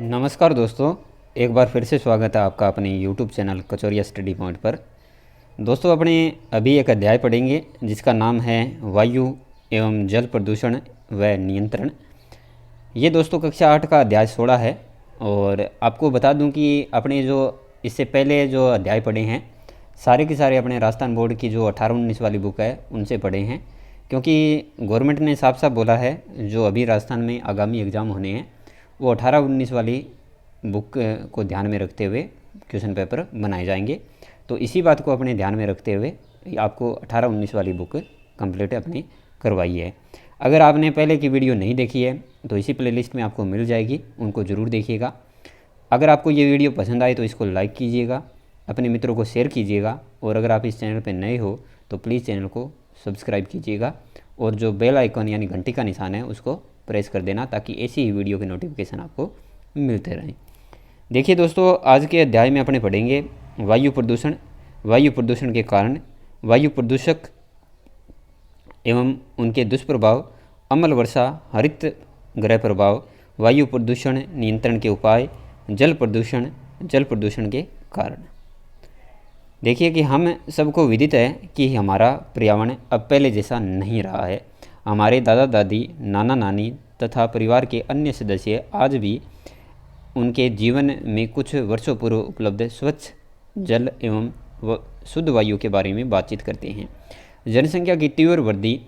नमस्कार दोस्तों, एक बार फिर से स्वागत है आपका अपने YouTube चैनल कचौरिया स्टडी पॉइंट पर। दोस्तों, अपने अभी एक अध्याय पढ़ेंगे जिसका नाम है वायु एवं जल प्रदूषण व नियंत्रण। ये दोस्तों कक्षा 8 का अध्याय 16 है। और आपको बता दूं कि अपने जो इससे पहले जो अध्याय पढ़े हैं सारे के सारे अपने राजस्थान बोर्ड की जो 18-19 वाली बुक है उनसे पढ़े हैं, क्योंकि गवर्नमेंट ने साफ साफ बोला है जो अभी राजस्थान में आगामी एग्ज़ाम होने हैं वो 18-19 वाली बुक को ध्यान में रखते हुए क्वेश्चन पेपर बनाए जाएंगे। तो इसी बात को अपने ध्यान में रखते हुए आपको 18-19 वाली बुक कंप्लीट अपनी करवाई है। अगर आपने पहले की वीडियो नहीं देखी है तो इसी प्लेलिस्ट में आपको मिल जाएगी, उनको ज़रूर देखिएगा। अगर आपको ये वीडियो पसंद आए तो इसको लाइक कीजिएगा, अपने मित्रों को शेयर कीजिएगा, और अगर आप इस चैनल पर नए हो तो प्लीज़ चैनल को सब्सक्राइब कीजिएगा और जो बेल आइकन यानी घंटी का निशान है उसको प्रेस कर देना, ताकि ऐसी ही वीडियो के नोटिफिकेशन आपको मिलते रहें। देखिए दोस्तों, आज के अध्याय में अपने पढ़ेंगे वायु प्रदूषण, वायु प्रदूषण के कारण, वायु प्रदूषक एवं उनके दुष्प्रभाव, अम्ल वर्षा, हरित गृह प्रभाव, वायु प्रदूषण नियंत्रण के उपाय, जल प्रदूषण के कारण। देखिए कि हम सबको विदित है कि हमारा पर्यावरण अब पहले जैसा नहीं रहा है। हमारे दादा दादी, नाना नानी तथा परिवार के अन्य सदस्य आज भी उनके जीवन में कुछ वर्षों पूर्व उपलब्ध स्वच्छ जल एवं शुद्ध वायु के बारे में बातचीत करते हैं। जनसंख्या की तीव्र वृद्धि,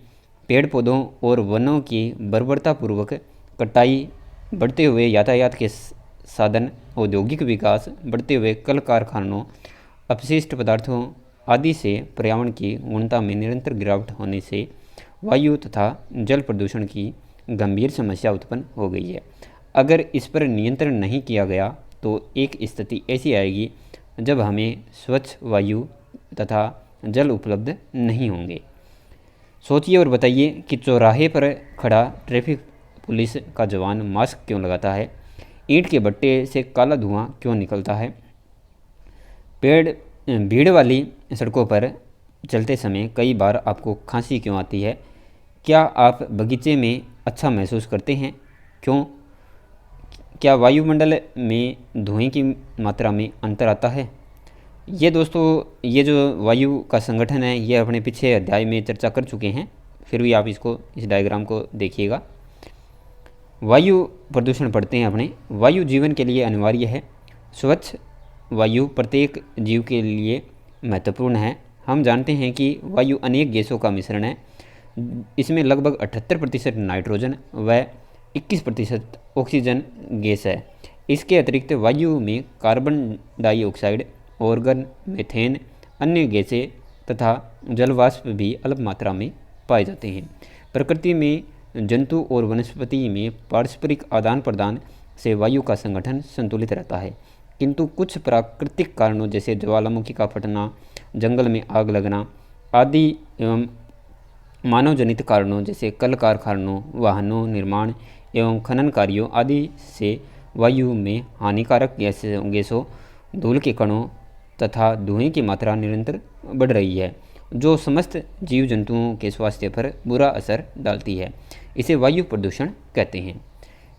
पेड़ पौधों और वनों की बर्बरतापूर्वक कटाई, बढ़ते हुए यातायात के साधन, औद्योगिक विकास, बढ़ते हुए कल कारखानों, अपशिष्ट पदार्थों आदि से पर्यावरण की गुणवत्ता में निरंतर गिरावट होने से वायु तथा जल प्रदूषण की गंभीर समस्या उत्पन्न हो गई है। अगर इस पर नियंत्रण नहीं किया गया तो एक स्थिति ऐसी आएगी जब हमें स्वच्छ वायु तथा जल उपलब्ध नहीं होंगे। सोचिए और बताइए कि चौराहे पर खड़ा ट्रैफिक पुलिस का जवान मास्क क्यों लगाता है? ईंट के भट्टे से काला धुआं क्यों निकलता है? भीड़ वाली सड़कों पर चलते समय कई बार आपको खांसी क्यों आती है? क्या आप बगीचे में अच्छा महसूस करते हैं? क्यों? क्या वायुमंडल में धुएं की मात्रा में अंतर आता है? ये दोस्तों, ये जो वायु का संगठन है ये अपने पीछे अध्याय में चर्चा कर चुके हैं, फिर भी आप इस डायग्राम को देखिएगा। वायु प्रदूषण पढ़ते हैं अपने। वायु जीवन के लिए अनिवार्य है। स्वच्छ वायु प्रत्येक जीव के लिए महत्वपूर्ण है। हम जानते हैं कि वायु अनेक गैसों का मिश्रण है। इसमें लगभग 78% नाइट्रोजन व 21% ऑक्सीजन गैस है। इसके अतिरिक्त वायु में कार्बन डाइऑक्साइड, ऑर्गन, मीथेन, अन्य गैसें तथा जलवाष्प भी अल्प मात्रा में पाए जाते हैं। प्रकृति में जंतु और वनस्पति में पारस्परिक आदान प्रदान से वायु का संगठन संतुलित रहता है, किंतु कुछ प्राकृतिक कारणों जैसे ज्वालामुखी का फटना, जंगल में आग लगना आदि एवं मानव जनित कारणों जैसे कल कारखानों, वाहनों, निर्माण एवं खनन कार्यों आदि से वायु में हानिकारक गैसों, धूल के कणों तथा धुएं की मात्रा निरंतर बढ़ रही है, जो समस्त जीव जंतुओं के स्वास्थ्य पर बुरा असर डालती है। इसे वायु प्रदूषण कहते हैं।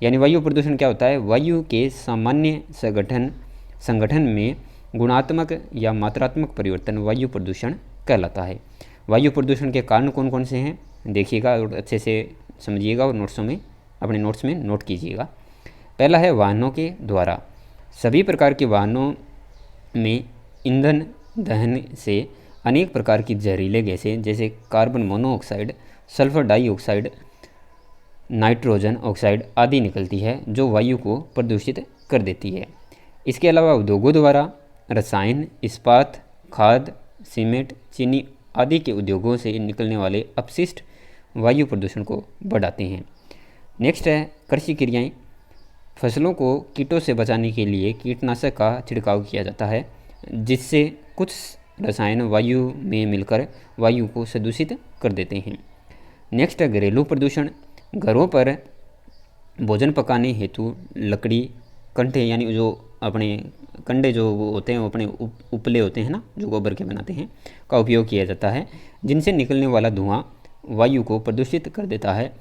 यानी वायु प्रदूषण क्या होता है? वायु के सामान्य संगठन में गुणात्मक या मात्रात्मक परिवर्तन वायु प्रदूषण कहलाता है। वायु प्रदूषण के कारण कौन कौन से हैं देखिएगा और अच्छे से समझिएगा और अपने नोट्स में नोट कीजिएगा। पहला है वाहनों के द्वारा। सभी प्रकार के वाहनों में ईंधन दहन से अनेक प्रकार की जहरीले गैसें जैसे carbon monoxide, sulphur dioxide, nitrogen oxide आदि निकलती है, जो वायु को प्रदूषित कर देती है। इसके अलावा उद्योगों द्वारा रसायन, इस्पात, खाद, सीमेंट, चीनी आदि के उद्योगों से निकलने वाले अपशिष्ट वायु प्रदूषण को बढ़ाते हैं। नेक्स्ट है कृषि क्रियाएं। फसलों को कीटों से बचाने के लिए कीटनाशक का छिड़काव किया जाता है, जिससे कुछ रसायन वायु में मिलकर वायु को प्रदूषित कर देते हैं। नेक्स्ट है घरेलू प्रदूषण। घरों पर भोजन पकाने हेतु लकड़ी, कंडे यानी जो अपने कंडे जो वो होते हैं वो अपने उपले होते हैं ना, जो गोबर के बनाते हैं, का उपयोग किया जाता है, जिनसे निकलने वाला धुआं वायु को प्रदूषित कर देता है।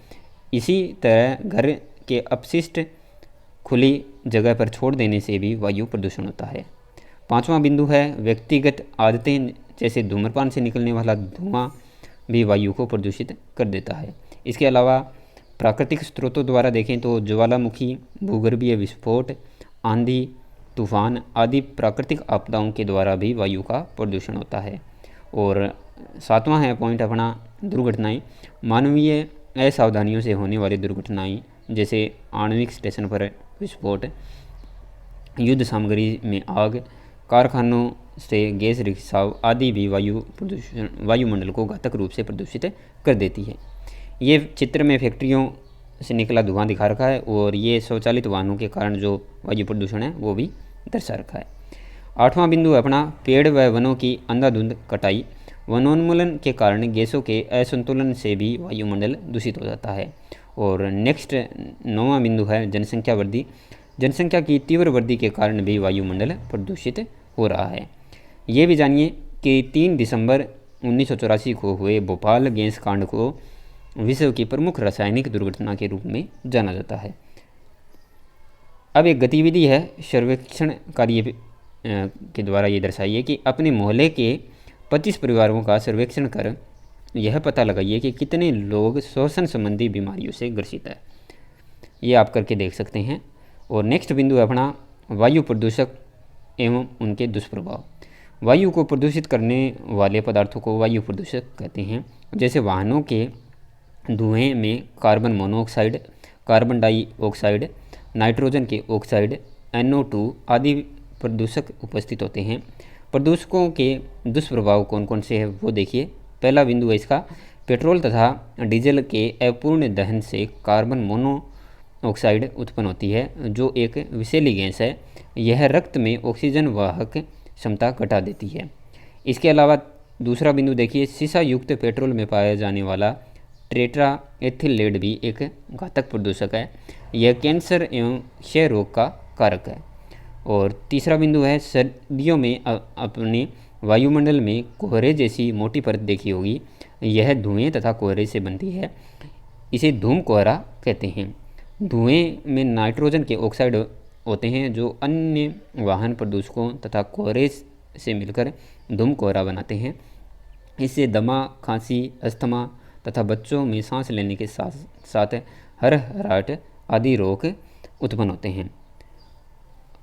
इसी तरह घर के अपशिष्ट खुली जगह पर छोड़ देने से भी वायु प्रदूषण होता है। पांचवा बिंदु है व्यक्तिगत आदतें, जैसे धूम्रपान से निकलने वाला धुआं भी वायु को प्रदूषित कर देता है। इसके अलावा प्राकृतिक स्रोतों द्वारा देखें तो ज्वालामुखी, भूगर्भीय विस्फोट, आंधी, तूफान आदि प्राकृतिक आपदाओं के द्वारा भी वायु का प्रदूषण होता है। और सातवां है पॉइंट अपना दुर्घटनाएं। मानवीय असावधानियों से होने वाली दुर्घटनाएं, जैसे आणविक स्टेशन पर विस्फोट, युद्ध सामग्री में आग, कारखानों से गैस रिसाव आदि भी वायुमंडल को घातक रूप से प्रदूषित कर देती है। ये चित्र में फैक्ट्रियों से निकला धुआं दिखा रखा है और ये स्वचालित वाहनों के कारण जो वायु प्रदूषण है वो भी दर्शा रखा है। आठवां बिंदु है अपना पेड़ व वनों की अंधाधुंध कटाई। वनोन्मूलन के कारण गैसों के असंतुलन से भी वायुमंडल दूषित हो जाता है। और नेक्स्ट नौवां बिंदु है जनसंख्या वृद्धि। जनसंख्या की तीव्र वृद्धि के कारण भी वायुमंडल प्रदूषित हो रहा है। ये भी जानिए कि 3 दिसंबर 1984 को हुए भोपाल गैस कांड को विश्व की प्रमुख रासायनिक दुर्घटना के रूप में जाना जाता है। अब एक गतिविधि है सर्वेक्षण कार्य के द्वारा ये दर्शाइए कि अपने मोहल्ले के 25 परिवारों का सर्वेक्षण कर यह पता लगाइए कि कितने लोग श्वसन संबंधी बीमारियों से ग्रसित है। ये आप करके देख सकते हैं। और नेक्स्ट बिंदु है अपना वायु प्रदूषक एवं उनके दुष्प्रभाव। वायु को प्रदूषित करने वाले पदार्थों को वायु प्रदूषक कहते हैं। जैसे वाहनों के धुएं में carbon monoxide, carbon dioxide, nitrogen के ऑक्साइड, NO2 आदि प्रदूषक उपस्थित होते हैं। प्रदूषकों के दुष्प्रभाव कौन कौन से हैं वो देखिए। पहला बिंदु है इसका, पेट्रोल तथा डीजल के अपूर्ण दहन से कार्बन मोनोऑक्साइड उत्पन्न होती है, जो एक विषैली गैस है। यह रक्त में ऑक्सीजन वाहक क्षमता घटा देती है। इसके अलावा दूसरा बिंदु देखिए, शीशा युक्त पेट्रोल में पाया जाने वाला टेट्रा एथिल लेड भी एक घातक प्रदूषक है। यह कैंसर एवं क्षय रोग का कारक है। और तीसरा बिंदु है, सर्दियों में अपने वायुमंडल में कोहरे जैसी मोटी परत देखी होगी। यह धुएं तथा कोहरे से बनती है। इसे धूम कोहरा कहते हैं। धुएं में नाइट्रोजन के ऑक्साइड होते हैं जो अन्य वाहन प्रदूषकों तथा कोहरे से मिलकर धूम कोहरा बनाते हैं। इससे दमा, खांसी, अस्थमा तथा बच्चों में सांस लेने के साथ साथ हरहराहट आदि रोग उत्पन्न होते हैं।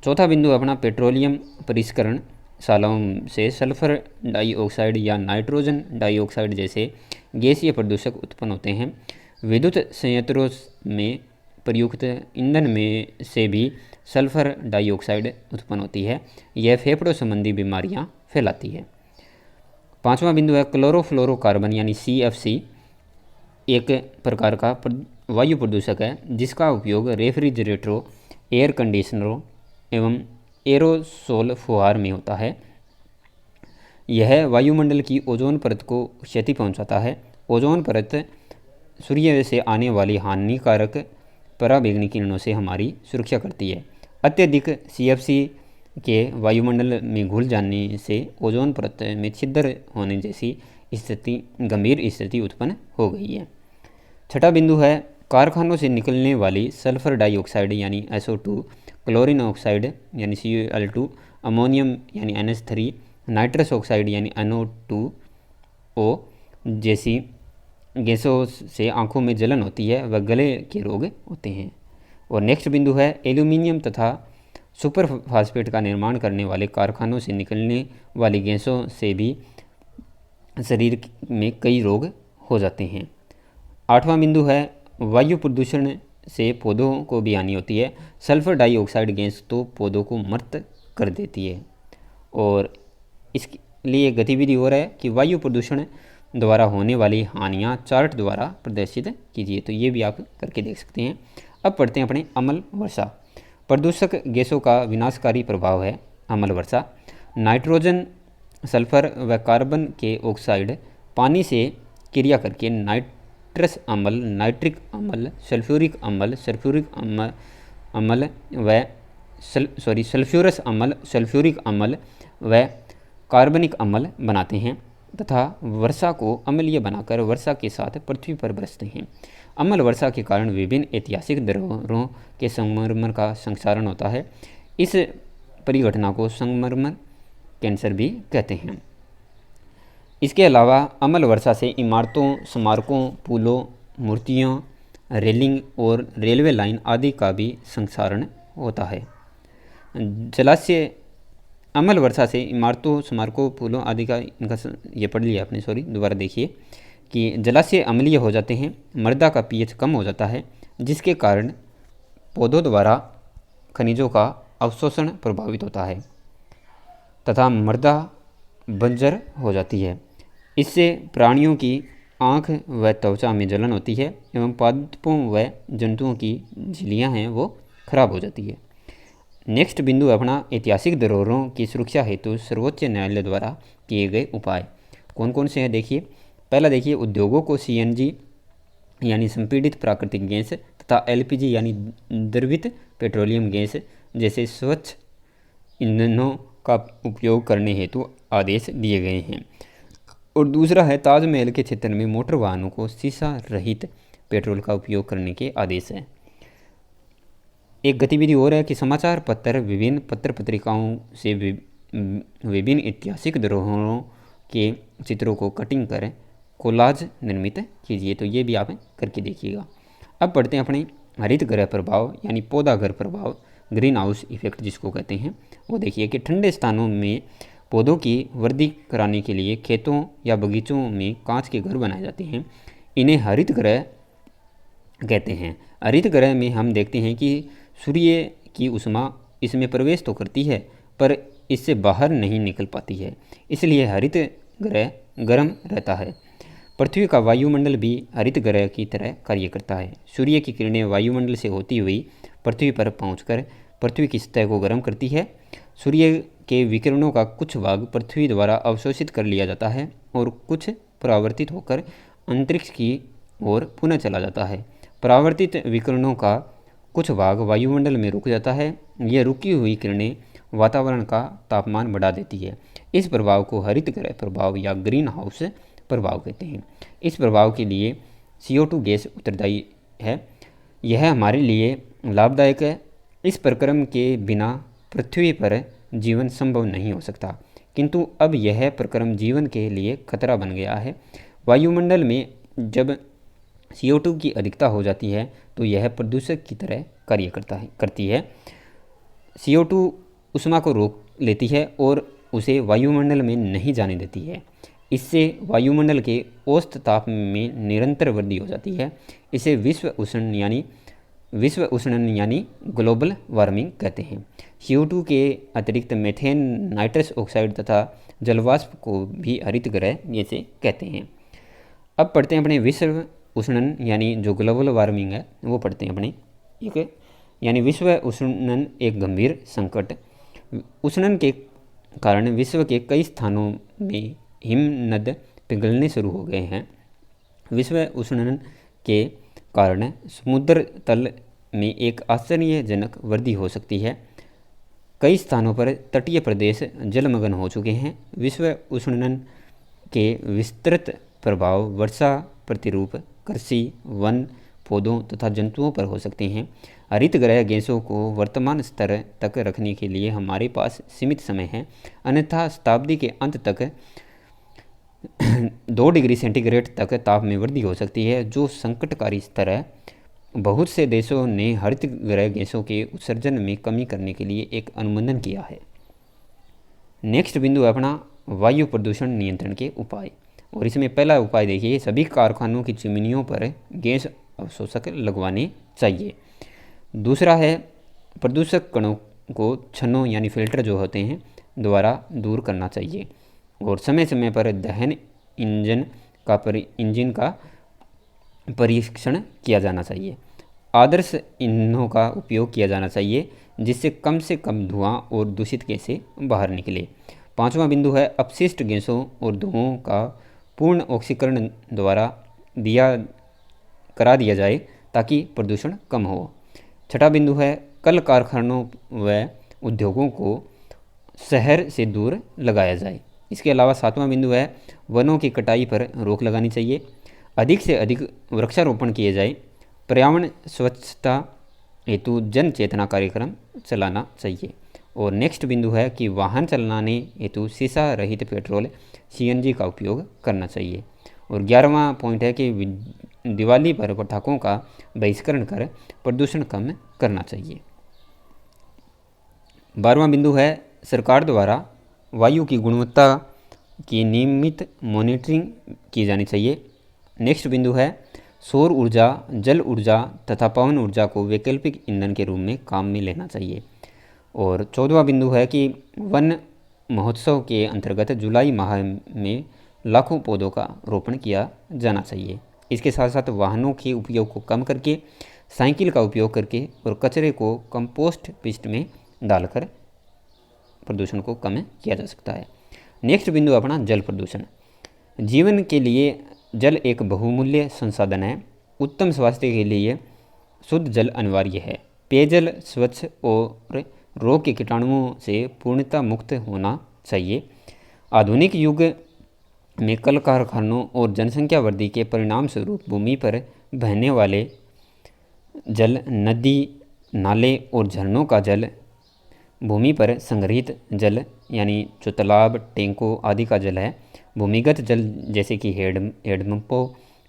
चौथा बिंदु अपना पेट्रोलियम परिष्करण शालाओं से सल्फर डाइऑक्साइड या नाइट्रोजन डाइऑक्साइड जैसे गैसीय प्रदूषक उत्पन्न होते हैं। विद्युत संयंत्रों में प्रयुक्त ईंधन में से भी सल्फर डाइऑक्साइड उत्पन्न होती है। यह फेफड़ों संबंधी बीमारियां फैलाती है। पांचवा बिंदु है क्लोरोफ्लोरोकार्बन यानी CFC एक प्रकार का वायु प्रदूषक है, जिसका उपयोग रेफ्रिजरेटरों, एयर कंडीशनरों एवं एरोसोल फुहार में होता है। यह वायुमंडल की ओजोन परत को क्षति पहुंचाता है। ओजोन परत सूर्य से आने वाली हानिकारक पराबैंगनी किरणों से हमारी सुरक्षा करती है। अत्यधिक CFC के वायुमंडल में घुल जाने से ओजोन परत में छिद्र होने जैसी स्थिति, गंभीर स्थिति उत्पन्न हो गई है। छठा बिंदु है कारखानों से निकलने वाली सल्फर डाइऑक्साइड यानी SO2, क्लोरीन ऑक्साइड यानी Cl2, अमोनियम यानी NH3, नाइट्रस ऑक्साइड यानी NO2O जैसी गैसों से आंखों में जलन होती है व गले के रोग होते हैं। और नेक्स्ट बिंदु है एल्यूमिनियम तथा सुपर फास्फेट का निर्माण करने वाले कारखानों से निकलने वाली गैसों से भी शरीर में कई रोग हो जाते हैं। आठवां बिंदु है वायु प्रदूषण से पौधों को भी हानि होती है। सल्फर डाइऑक्साइड गैस तो पौधों को मृत कर देती है। और इसके लिए गतिविधि हो रहा है कि वायु प्रदूषण द्वारा होने वाली हानियाँ चार्ट द्वारा प्रदर्शित कीजिए। तो ये भी आप करके देख सकते हैं। अब पढ़ते हैं अपने अम्ल वर्षा। प्रदूषक गैसों का विनाशकारी प्रभाव है अम्ल वर्षा। नाइट्रोजन, सल्फर व कार्बन के ऑक्साइड पानी से क्रिया करके नाइट्रस अम्ल, नाइट्रिक अम्ल, सल्फ्यूरिक अम्ल, सल्फ्यूरस अम्ल, सल्फ्यूरिक अम्ल व कार्बनिक अम्ल बनाते हैं। तथा वर्षा को अम्लीय बनाकर वर्षा के साथ पृथ्वी पर बरसते हैं। अम्ल वर्षा के कारण विभिन्न ऐतिहासिक धरोहरों के संगमरमर का संक्षारण होता है। इस परिघटना को संगमरमर कैंसर भी कहते हैं। इसके अलावा अम्ल वर्षा से इमारतों, स्मारकों, पुलों, मूर्तियों, रेलिंग और रेलवे लाइन आदि का भी संक्षारण होता है। जलाशय अम्ल वर्षा से इमारतों, स्मारकों, पुलों आदि का इनका ये पढ़ लिया आपने, सॉरी दोबारा देखिए कि जलाशय अम्लीय हो जाते हैं, मृदा का पीएच कम हो जाता है, जिसके कारण पौधों द्वारा खनिजों का अवशोषण प्रभावित होता है तथा मृदा बंजर हो जाती है। इससे प्राणियों की आँख व त्वचा में जलन होती है एवं पादपों व जंतुओं की झिल्लियाँ हैं वो खराब हो जाती है। नेक्स्ट बिंदु अपना ऐतिहासिक धरोहरों की सुरक्षा हेतु सर्वोच्च न्यायालय द्वारा किए गए उपाय कौन कौन से हैं देखिए। पहला देखिए, उद्योगों को सीएनजी यानी संपीड़ित प्राकृतिक गैस तथा एलपीजी यानी द्रवित पेट्रोलियम गैस जैसे स्वच्छ ईंधनों का उपयोग करने हेतु आदेश दिए गए हैं। और दूसरा है, ताजमहल के क्षेत्र में मोटर वाहनों को शीशा रहित पेट्रोल का उपयोग करने के आदेश हैं। एक गतिविधि और है कि समाचार पत्र विभिन्न पत्र पत्रिकाओं से विभिन्न ऐतिहासिक धरोहरों के चित्रों को कटिंग कर कोलाज निर्मित कीजिए। तो ये भी आप करके देखिएगा। अब पढ़ते हैं अपने हरित गृह प्रभाव यानी पौधा घर प्रभाव, ग्रीन हाउस इफेक्ट जिसको कहते हैं। वो देखिए कि ठंडे स्थानों में पौधों की वृद्धि कराने के लिए खेतों या बगीचों में कांच के घर बनाए जाते हैं। इन्हें हरित गृह कहते हैं। हरित गृह में हम देखते हैं कि सूर्य की ऊष्मा इसमें प्रवेश तो करती है पर इससे बाहर नहीं निकल पाती है, इसलिए हरित गृह गर्म रहता है। पृथ्वी का वायुमंडल भी हरित गृह की तरह कार्य करता है। सूर्य की किरणें वायुमंडल से होती हुई पृथ्वी पर पहुंचकर पृथ्वी की सतह को गर्म करती है। सूर्य के विकिरणों का कुछ भाग पृथ्वी द्वारा अवशोषित कर लिया जाता है और कुछ परावर्तित होकर अंतरिक्ष की ओर पुनः चला जाता है। परावर्तित विकिरणों का कुछ भाग वायुमंडल में रुक जाता है। यह रुकी हुई किरणें वातावरण का तापमान बढ़ा देती है। इस प्रभाव को हरित गृह प्रभाव या ग्रीन हाउस प्रभाव कहते हैं। इस प्रभाव के लिए CO2 गैस उत्तरदायी है। यह हमारे लिए लाभदायक है। इस प्रक्रम के बिना पृथ्वी पर जीवन संभव नहीं हो सकता, किंतु अब यह प्रक्रम जीवन के लिए खतरा बन गया है। वायुमंडल में जब CO2 की अधिकता हो जाती है तो यह प्रदूषक की तरह कार्य करती है। CO2 ऊष्मा को रोक लेती है और उसे वायुमंडल में नहीं जाने देती है। इससे वायुमंडल के औसत ताप में निरंतर वृद्धि हो जाती है। इसे विश्व उष्णन यानी ग्लोबल वार्मिंग कहते हैं। CO2 के अतिरिक्त मीथेन, नाइट्रस ऑक्साइड तथा जलवाष्प को भी हरित गृह जैसे कहते हैं। अब पढ़ते हैं अपने विश्व उष्णन यानी जो ग्लोबल वार्मिंग है वो पढ़ते हैं अपने एक यानी विश्व उष्णन एक गंभीर संकट। उष्णन के कारण विश्व के कई स्थानों में हिमनद पिघलने शुरू हो गए हैं। विश्व उष्णन के कारण समुद्र तल में एक आश्चर्यजनक वृद्धि हो सकती है। कई स्थानों पर तटीय प्रदेश जलमग्न हो चुके हैं। विश्व उष्णन के विस्तृत प्रभाव वर्षा, प्रतिरूप, कृषि, वन, पौधों तथा जंतुओं पर हो सकते हैं। हरित गृह गैसों को वर्तमान स्तर तक रखने के लिए हमारे पास सीमित समय है, अन्यथा शताब्दी के अंत तक 2 डिग्री सेंटीग्रेड तक ताप में वृद्धि हो सकती है, जो संकटकारी स्तर है। बहुत से देशों ने हरित गृह गैसों के उत्सर्जन में कमी करने के लिए एक अनुबंधन किया है। नेक्स्ट बिंदु है अपना वायु प्रदूषण नियंत्रण के उपाय, और इसमें पहला उपाय देखिए, सभी कारखानों की चिमनियों पर गैस अवशोषक लगवाने चाहिए। दूसरा है प्रदूषक कणों को छन्नों यानी फिल्टर जो होते हैं द्वारा दूर करना चाहिए, और समय समय पर दहन इंजन का परीक्षण किया जाना चाहिए। आदर्श ईंधनों का उपयोग किया जाना चाहिए जिससे कम से कम धुआं और दूषित गैसें बाहर निकले। पांचवा बिंदु है अपशिष्ट गैसों और धुओं का पूर्ण ऑक्सीकरण द्वारा करा दिया जाए ताकि प्रदूषण कम हो। छठा बिंदु है कल कारखानों व उद्योगों को शहर से दूर लगाया जाए। इसके अलावा 7वां बिंदु है वनों की कटाई पर रोक लगानी चाहिए, अधिक से अधिक वृक्षारोपण किए जाए, पर्यावरण स्वच्छता हेतु जन चेतना कार्यक्रम चलाना चाहिए। और नेक्स्ट बिंदु है कि वाहन चलाने हेतु शीशा रहित पेट्रोल सीएनजी का उपयोग करना चाहिए। और 11वां पॉइंट है कि दिवाली पर पटाखों का बहिष्करण कर प्रदूषण कम करना चाहिए। 12वां बिंदु है सरकार द्वारा वायु की गुणवत्ता की नियमित मॉनिटरिंग की जानी चाहिए। नेक्स्ट बिंदु है सौर ऊर्जा, जल ऊर्जा तथा पवन ऊर्जा को वैकल्पिक ईंधन के रूप में काम में लेना चाहिए। और 14वां बिंदु है कि वन महोत्सव के अंतर्गत जुलाई माह में लाखों पौधों का रोपण किया जाना चाहिए। इसके साथ साथ वाहनों के उपयोग को कम करके साइकिल का उपयोग करके और कचरे को कंपोस्ट पिस्ट में डालकर प्रदूषण को कम किया जा सकता है। नेक्स्ट बिंदु अपना जल प्रदूषण। जीवन के लिए जल एक बहुमूल्य संसाधन है। उत्तम स्वास्थ्य के लिए शुद्ध जल अनिवार्य है। पेयजल स्वच्छ और रोग के कीटाणुओं से पूर्णतः मुक्त होना चाहिए। आधुनिक युग में कल कारखानों और जनसंख्या वृद्धि के परिणाम स्वरूप भूमि पर बहने वाले जल, नदी, नाले और झरनों का जल, भूमि पर संग्रहित जल यानी जो तालाब, टैंकों आदि का जल है, भूमिगत जल जैसे कि हेडपंपों,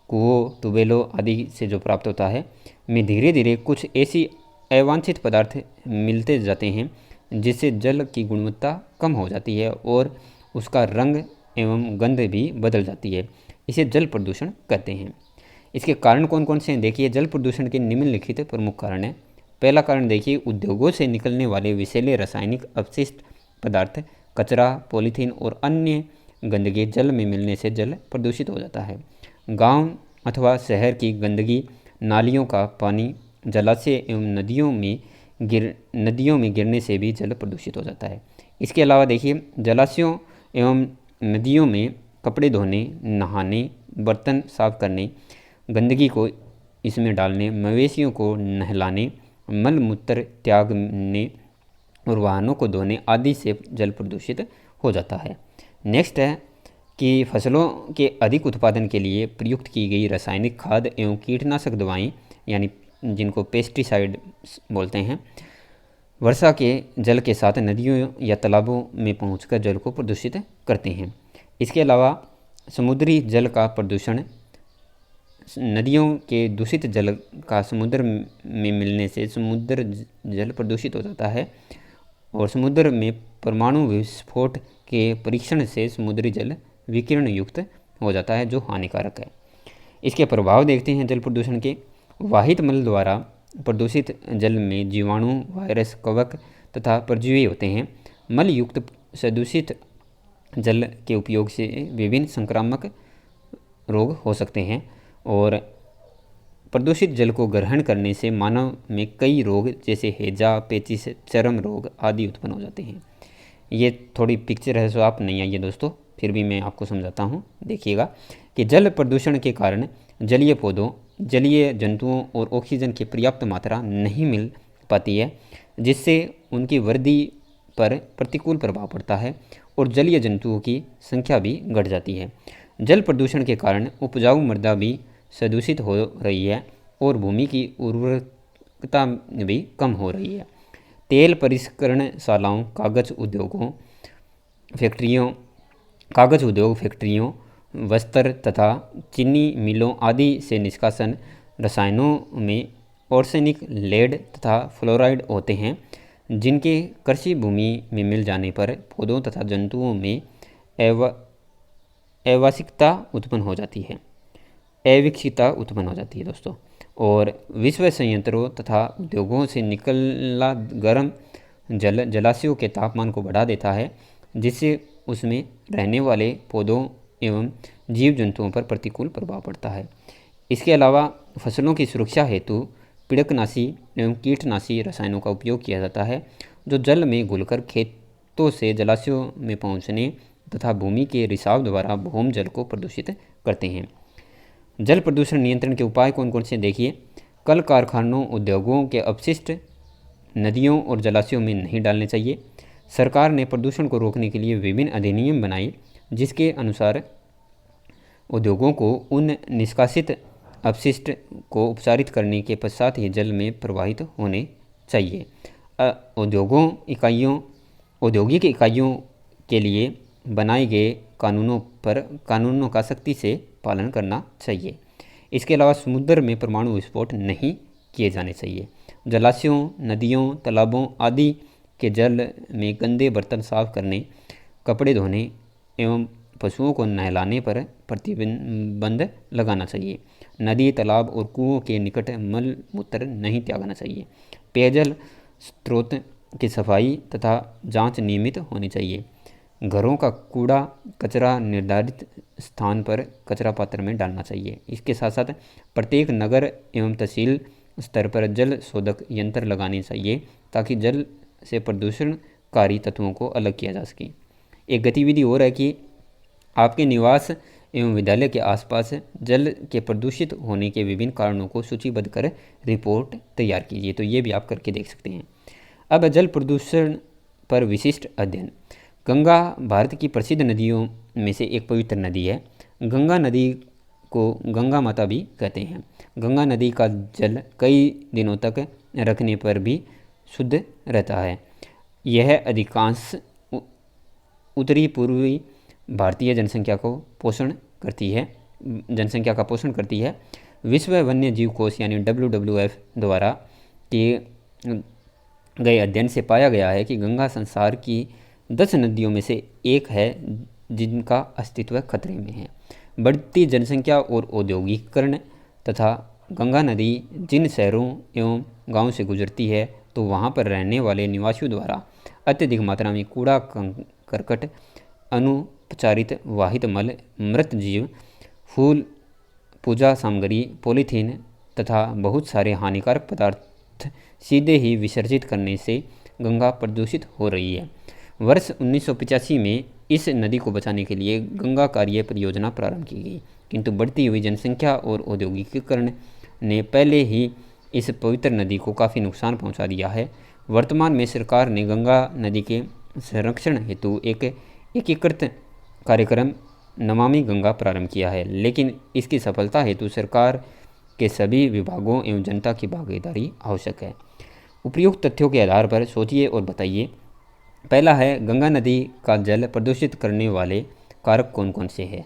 कुओं, ट्यूबवेलों आदि से जो प्राप्त होता है, में धीरे धीरे कुछ ऐसी अवांछित पदार्थ मिलते जाते हैं जिससे जल की गुणवत्ता कम हो जाती है और उसका रंग एवं गंध भी बदल जाती है। इसे जल प्रदूषण कहते हैं। इसके कारण कौन कौन से हैं देखिए। जल प्रदूषण के निम्नलिखित प्रमुख कारण हैं। पहला कारण देखिए, उद्योगों से निकलने वाले विषैले रासायनिक अपशिष्ट पदार्थ, कचरा, पॉलीथीन और अन्य गंदगी जल में मिलने से जल प्रदूषित हो जाता है। गांव अथवा शहर की गंदगी, नालियों का पानी, जलाशय एवं नदियों में गिरने से भी जल प्रदूषित हो जाता है। इसके अलावा देखिए, जलाशयों एवं नदियों में कपड़े धोने, नहाने, बर्तन साफ करने, गंदगी को इसमें डालने, मवेशियों को नहलाने, मल मूत्र त्यागने और वाहनों को धोने आदि से जल प्रदूषित हो जाता है। नेक्स्ट है कि फसलों के अधिक उत्पादन के लिए प्रयुक्त की गई रासायनिक खाद एवं कीटनाशक दवाएं यानी जिनको पेस्टिसाइड बोलते हैं, वर्षा के जल के साथ नदियों या तालाबों में पहुंचकर जल को प्रदूषित करते हैं। इसके अलावा समुद्री जल का प्रदूषण, नदियों के दूषित जल का समुद्र में मिलने से समुद्र जल प्रदूषित हो जाता है और समुद्र में परमाणु विस्फोट के परीक्षण से समुद्री जल विकिरण युक्त हो जाता है जो हानिकारक है। इसके प्रभाव देखते हैं जल प्रदूषण के। वाहित मल द्वारा प्रदूषित जल में जीवाणु, वायरस, कवक तथा परजीवी होते हैं। मल युक्त प्रदूषित जल के उपयोग से विभिन्न संक्रामक रोग हो सकते हैं और प्रदूषित जल को ग्रहण करने से मानव में कई रोग जैसे हैजा, पेचिश, चर्म रोग आदि उत्पन्न हो जाते हैं। ये थोड़ी पिक्चर है सो आप नहीं आइए दोस्तों, फिर भी मैं आपको समझाता हूँ। देखिएगा कि जल प्रदूषण के कारण जलीय पौधों, जलीय जंतुओं और ऑक्सीजन की पर्याप्त मात्रा नहीं मिल पाती है जिससे उनकी वृद्धि पर प्रतिकूल प्रभाव पड़ता है और जलीय जंतुओं की संख्या भी घट जाती है। जल प्रदूषण के कारण उपजाऊ मृदा भी प्रदूषित हो रही है और भूमि की उर्वरकता भी कम हो रही है। तेल परिष्करणशालाओं, कागज उद्योग फैक्ट्रियों, वस्त्र तथा चीनी मिलों आदि से निष्कासन रसायनों में आर्सेनिक, लेड तथा फ्लोराइड होते हैं जिनके कृषि भूमि में मिल जाने पर पौधों तथा जंतुओं में अविकसितता उत्पन्न हो जाती है दोस्तों। और विश्व संयंत्रों तथा उद्योगों से निकला गर्म जल जलाशयों के तापमान को बढ़ा देता है जिससे उसमें रहने वाले पौधों एवं जीव जंतुओं पर प्रतिकूल प्रभाव पड़ता है। इसके अलावा फसलों की सुरक्षा हेतु पीड़कनाशी एवं कीटनाशी रसायनों का उपयोग किया जाता है जो जल में घुलकर खेतों से जलाशयों में पहुंचने तथा भूमि के रिसाव द्वारा भूम जल को प्रदूषित करते हैं। जल प्रदूषण नियंत्रण के उपाय कौन कौन से देखिए। कल कारखानों, उद्योगों के अपशिष्ट नदियों और जलाशयों में नहीं डालने चाहिए। सरकार ने प्रदूषण को रोकने के लिए विभिन्न अधिनियम बनाए, जिसके अनुसार उद्योगों को उन निष्कासित अपशिष्ट को उपचारित करने के पश्चात ही जल में प्रवाहित होने चाहिए। औद्योगिक इकाइयों के लिए बनाए गए कानूनों का सख्ती से पालन करना चाहिए। इसके अलावा समुद्र में परमाणु विस्फोट नहीं किए जाने चाहिए। जलाशयों, नदियों, तालाबों आदि के जल में गंदे बर्तन साफ करने, कपड़े धोने एवं पशुओं को नहलाने पर प्रतिबंध लगाना चाहिए। नदी, तालाब और कुओं के निकट मल मूत्र नहीं त्यागना चाहिए। पेयजल स्रोत की सफाई तथा जांच नियमित होनी चाहिए। घरों का कूड़ा कचरा निर्धारित स्थान पर कचरा पात्र में डालना चाहिए। इसके साथ साथ प्रत्येक नगर एवं तहसील स्तर पर जल शोधक यंत्र लगाने चाहिए, ताकि जल से प्रदूषणकारी तत्वों को अलग किया जा सके। एक गतिविधि और है कि आपके निवास एवं विद्यालय के आसपास जल के प्रदूषित होने के विभिन्न कारणों को सूचीबद्ध कर रिपोर्ट तैयार कीजिए। तो ये भी आप करके देख सकते हैं। अब जल प्रदूषण पर विशिष्ट अध्ययन। गंगा भारत की प्रसिद्ध नदियों में से एक पवित्र नदी है। गंगा नदी को गंगा माता भी कहते हैं। गंगा नदी का जल कई दिनों तक रखने पर भी शुद्ध रहता है। यह अधिकांश उत्तरी पूर्वी भारतीय जनसंख्या का पोषण करती है। विश्व वन्य जीव कोष यानी WWF द्वारा किए गए अध्ययन से पाया गया है कि गंगा संसार की 10 नदियों में से एक है जिनका अस्तित्व खतरे में है। बढ़ती जनसंख्या और औद्योगिकीकरण तथा गंगा नदी जिन शहरों एवं गांवों से गुजरती है, तो वहां पर रहने वाले निवासियों द्वारा अत्यधिक मात्रा में कूड़ा करकट, अनुपचारित वाहित मल, मृत जीव, फूल, पूजा सामग्री, पॉलीथीन तथा बहुत सारे हानिकारक पदार्थ सीधे ही विसर्जित करने से गंगा प्रदूषित हो रही है। वर्ष 1985 में इस नदी को बचाने के लिए गंगा कार्य परियोजना प्रारंभ की गई, किंतु बढ़ती हुई जनसंख्या और औद्योगिकीकरण ने पहले ही इस पवित्र नदी को काफ़ी नुकसान पहुंचा दिया है। वर्तमान में सरकार ने गंगा नदी के संरक्षण हेतु एक एकीकृत कार्यक्रम नमामि गंगा प्रारंभ किया है, लेकिन इसकी सफलता हेतु सरकार के सभी विभागों एवं जनता की भागीदारी आवश्यक है। उपयुक्त तथ्यों के आधार पर सोचिए और बताइए। पहला है, गंगा नदी का जल प्रदूषित करने वाले कारक कौन कौन से हैं।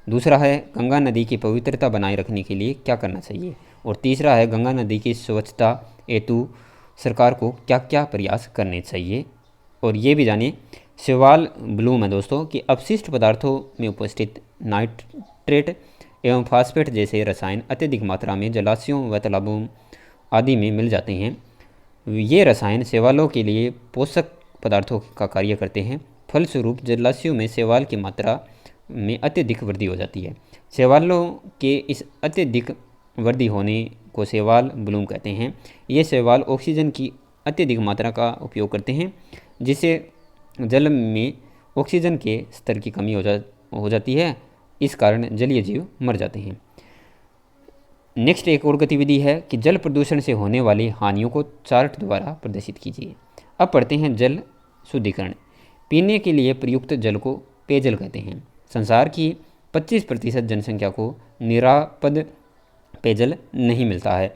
दूसरा है, गंगा नदी की पवित्रता बनाए रखने के लिए क्या करना चाहिए। और तीसरा है, गंगा नदी की स्वच्छता हेतु सरकार को क्या क्या प्रयास करने चाहिए। और ये भी जानिए शैवाल ब्लूम है दोस्तों कि अपशिष्ट पदार्थों में उपस्थित नाइट्रेट एवं फास्फेट जैसे रसायन अत्यधिक मात्रा में जलाशयों व तालाबों आदि में मिल जाते हैं। ये रसायन शैवालों के लिए पोषक पदार्थों का कार्य करते हैं। फलस्वरूप जलाशयों में शैवाल की मात्रा में अत्यधिक वृद्धि हो जाती है। शैवालों के इस अत्यधिक वृद्धि होने को शैवाल ब्लूम कहते हैं। ये शैवाल ऑक्सीजन की अत्यधिक मात्रा का उपयोग करते हैं, जिससे जल में ऑक्सीजन के स्तर की कमी हो जाती है। इस कारण जलीय जीव मर जाते हैं। नेक्स्ट एक और गतिविधि है कि जल प्रदूषण से होने वाली हानियों को चार्ट द्वारा प्रदर्शित कीजिए। अब पढ़ते हैं जल शुद्धिकरण। पीने के लिए प्रयुक्त जल को पेयजल कहते हैं। संसार की 25% जनसंख्या को निरापद पेयजल नहीं मिलता है।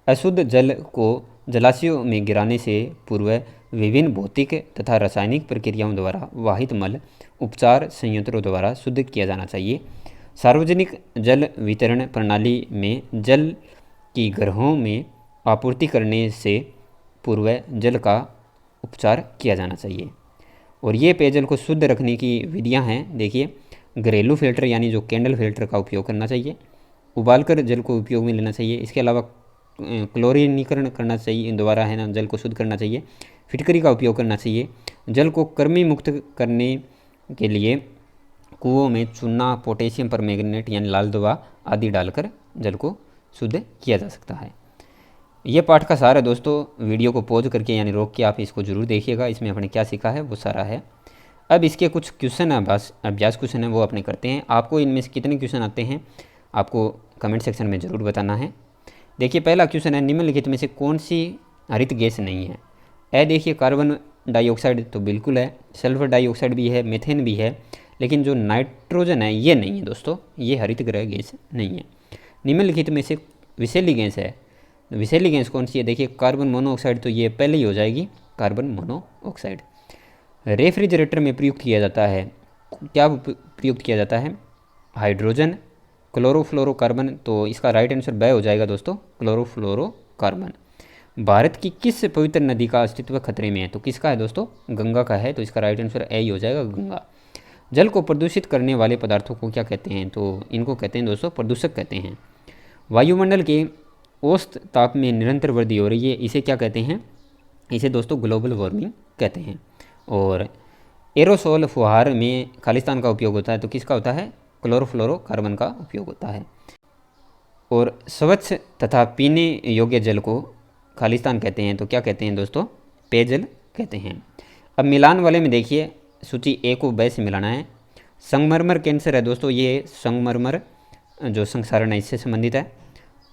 अशुद्ध जल को जलाशयों में गिराने से पूर्व विभिन्न भौतिक तथा रासायनिक प्रक्रियाओं द्वारा वाहित मल उपचार संयंत्रों द्वारा शुद्ध किया जाना चाहिए। सार्वजनिक जल वितरण प्रणाली में जल की घरों में आपूर्ति करने से पूर्व जल का उपचार किया जाना चाहिए। और ये पेयजल को शुद्ध रखने की विधियां हैं। देखिए, घरेलू फिल्टर यानी जो कैंडल फिल्टर का उपयोग करना चाहिए। उबालकर जल को उपयोग में लेना चाहिए। इसके अलावा क्लोरीनीकरण करना चाहिए, दोबारा है ना, जल को शुद्ध करना चाहिए। फिटकरी का उपयोग करना चाहिए। जल को कृमि मुक्त करने के लिए कुओं में चूना, पोटेशियम परमैंगनेट यानी लाल दवा आदि डालकर जल को शुद्ध किया जा सकता है। ये पाठ का सार है दोस्तों। वीडियो को पॉज करके यानी रोक के आप इसको जरूर देखिएगा। इसमें अपने क्या सीखा है वो सारा है। अब इसके कुछ क्वेश्चन अभ्यास क्वेश्चन है वो अपने करते हैं। आपको इनमें से कितने क्वेश्चन आते हैं आपको कमेंट सेक्शन में ज़रूर बताना है। देखिए, पहला क्वेश्चन है, निम्नलिखित में से कौन सी हरित गैस नहीं है। देखिए, कार्बन डाइऑक्साइड तो बिल्कुल है, सल्फर डाइऑक्साइड भी है, मीथेन भी है, लेकिन जो नाइट्रोजन है ये नहीं है दोस्तों, ये हरित गृह गैस नहीं है। निम्नलिखित में से विषैली गैस है, विषैली गैस कौन सी है? देखिए कार्बन मोनोऑक्साइड, तो ये पहले ही हो जाएगी कार्बन मोनोऑक्साइड। रेफ्रिजरेटर में प्रयुक्त किया जाता है, क्या प्रयुक्त किया जाता है? हाइड्रोजन, क्लोरोफ्लोरोकार्बन, तो इसका राइट आंसर ब हो जाएगा दोस्तों, क्लोरोफ्लोरोकार्बन। भारत की किस पवित्र नदी का अस्तित्व खतरे में है? तो किसका है दोस्तों? गंगा का है, तो इसका राइट आंसर ए ही हो जाएगा, गंगा। जल को प्रदूषित करने वाले पदार्थों को क्या कहते हैं? तो इनको कहते हैं दोस्तों प्रदूषक कहते हैं। वायुमंडल के औसत ताप में निरंतर वृद्धि हो रही है, इसे क्या कहते हैं? इसे दोस्तों ग्लोबल वार्मिंग कहते हैं। और एरोसोल फुहार में खालिस्तान का उपयोग होता है, तो किसका होता है? क्लोरोफ्लोरोकार्बन का उपयोग होता है। और स्वच्छ तथा पीने योग्य जल को खालिस्तान कहते हैं, तो क्या कहते हैं दोस्तों? पेयजल कहते हैं। अब मिलान वाले में देखिए, सूची ए को ब से मिलाना है। संगमरमर कैंसर है दोस्तों, ये संगमरमर जो संक्षारण है इससे संबंधित है।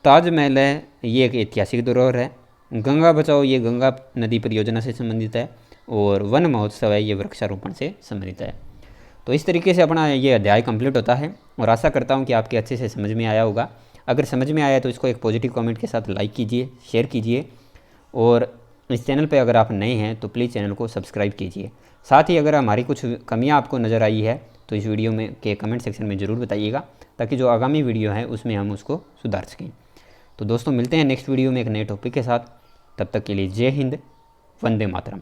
ताजमहल है, ये एक ऐतिहासिक धरोहर है। गंगा बचाओ, ये गंगा नदी परियोजना से संबंधित है। और वन महोत्सव है, ये वृक्षारोपण से संबंधित है। तो इस तरीके से अपना ये अध्याय कंप्लीट होता है, और आशा करता हूँ कि आपके अच्छे से समझ में आया होगा। अगर समझ में आया तो इसको एक पॉजिटिव कमेंट के साथ लाइक कीजिए, शेयर कीजिए, और इस चैनल पे अगर आप नए हैं तो प्लीज़ चैनल को सब्सक्राइब कीजिए। साथ ही अगर हमारी कुछ कमियां आपको नज़र आई है तो इस वीडियो में के कमेंट सेक्शन में ज़रूर बताइएगा, ताकि जो आगामी वीडियो है उसमें हम उसको सुधार सकें। तो दोस्तों मिलते हैं नेक्स्ट वीडियो में एक नए टॉपिक के साथ, तब तक के लिए जय हिंद, वंदे मातरम।